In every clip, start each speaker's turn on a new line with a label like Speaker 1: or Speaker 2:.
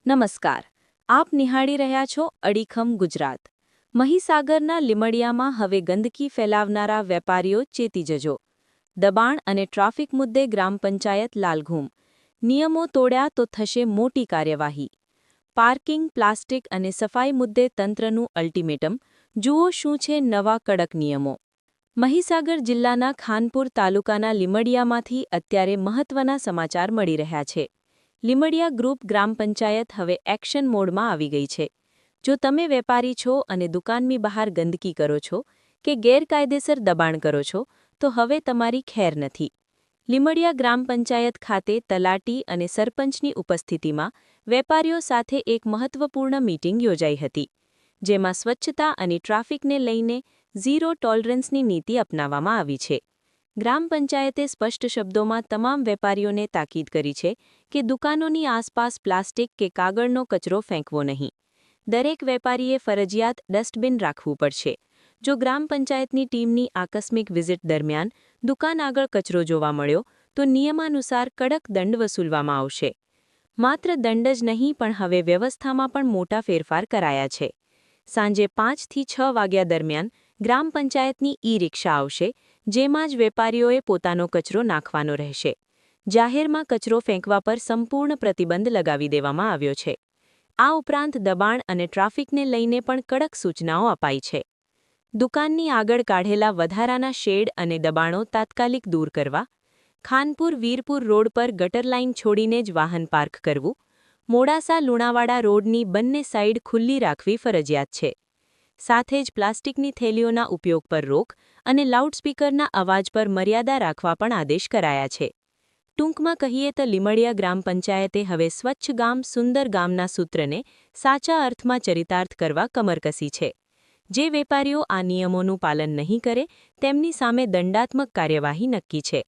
Speaker 1: નમસ્કાર. આપ નિહાળી રહ્યા છો અડીખમ ગુજરાત. મહીસાગરના લીમડિયામાં હવે ગંદકી ફેલાવનારા વેપારીઓ ચેતી જજો. દબાણ અને ટ્રાફિક મુદ્દે ગ્રામ પંચાયત લાલઘૂમ. નિયમો તોડ્યા તો થશે મોટી કાર્યવાહી. પાર્કિંગ, પ્લાસ્ટિક અને સફાઈ મુદ્દે તંત્રનું અલ્ટિમેટમ. જુઓ શું છે નવા કડક નિયમો. મહીસાગર જિલ્લાના ખાનપુર તાલુકાના લીમડિયામાંથી અત્યારે મહત્વના સમાચાર મળી રહ્યા છે. લીમડિયા ગ્રુપ ગ્રામ પંચાયત હવે એક્શન મોડમાં આવી ગઈ છે. જો તમે વેપારી છો અને દુકાનની બહાર ગંદકી કરો છો કે ગેરકાયદેસર દબાણ કરો છો, તો હવે તમારી ખેર નથી. લીમડિયા ગ્રામ પંચાયત ખાતે તલાટી અને સરપંચની ઉપસ્થિતિમાં વેપારીઓ સાથે એક મહત્વપૂર્ણ મીટિંગ યોજાઈ હતી, જેમાં સ્વચ્છતા અને ટ્રાફિકને લઈને ઝીરો ટોલરન્સની નીતિ અપનાવવામાં આવી છે. ગ્રામ પંચાયતે સ્પષ્ટ શબ્દોમાં તમામ વેપારીઓને તાકીદ કરી છે કે દુકાનોની આસપાસ પ્લાસ્ટિક કે કાગળનો કચરો ફેંકવો નહીં. દરેક વેપારીએ ફરજિયાત ડસ્ટબિન રાખવું પડશે. જો ગ્રામ પંચાયતની ટીમની આકસ્મિક વિઝિટ દરમિયાન દુકાન આગળ કચરો જોવા મળ્યો, તો નિયમાનુસાર કડક દંડ વસૂલવામાં આવશે. માત્ર દંડ જ નહીં, પણ હવે વ્યવસ્થામાં પણ મોટા ફેરફાર કરાયા છે. સાંજે 5 થી 6 વાગ્યા દરમિયાન ગ્રામ પંચાયતની ઈ-રિક્ષા આવશે, જેમાં જ વેપારીઓએ પોતાનો કચરો નાખવાનો રહેશે. જાહેરમાં કચરો ફેંકવા પર સંપૂર્ણ પ્રતિબંધ લગાવી દેવામાં આવ્યો છે. આ ઉપરાંત દબાણ અને ટ્રાફિકને લઈને પણ કડક સૂચનાઓ અપાઈ છે. દુકાનની આગળ કાઢેલા વધારાના શેડ અને દબાણો તાત્કાલિક દૂર કરવા. ખાનપુર-વીરપુર રોડ પર ગટર લાઇન છોડીને જ વાહન પાર્ક કરવું. મોડાસા-લુણાવાડા રોડની બંને સાઇડ ખુલ્લી રાખવી ફરજિયાત છે. સાથે જ પ્લાસ્ટિકની થેલીઓના ઉપયોગ પર રોક અને લાઉડસ્પીકરના અવાજ પર મર્યાદા રાખવા પણ આદેશ કરાયા છે. ટૂંકમાં કહીએ તો લીમડિયા ગ્રામ પંચાયતે હવે સ્વચ્છ ગામ સુંદર ગામના સૂત્રને સાચા અર્થમાં ચરિતાર્થ કરવા કમર કસી છે. જે વેપારીઓ આ નિયમોનું પાલન નહીં કરે, તેમની સામે દંડાત્મક કાર્યવાહી નક્કી છે.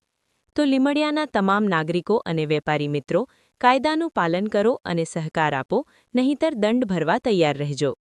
Speaker 1: તો લીમડિયાના તમામ નાગરિકો અને વેપારી મિત્રો, કાયદાનું પાલન કરો અને સહકાર આપો, નહીંતર દંડ ભરવા તૈયાર રહેજો.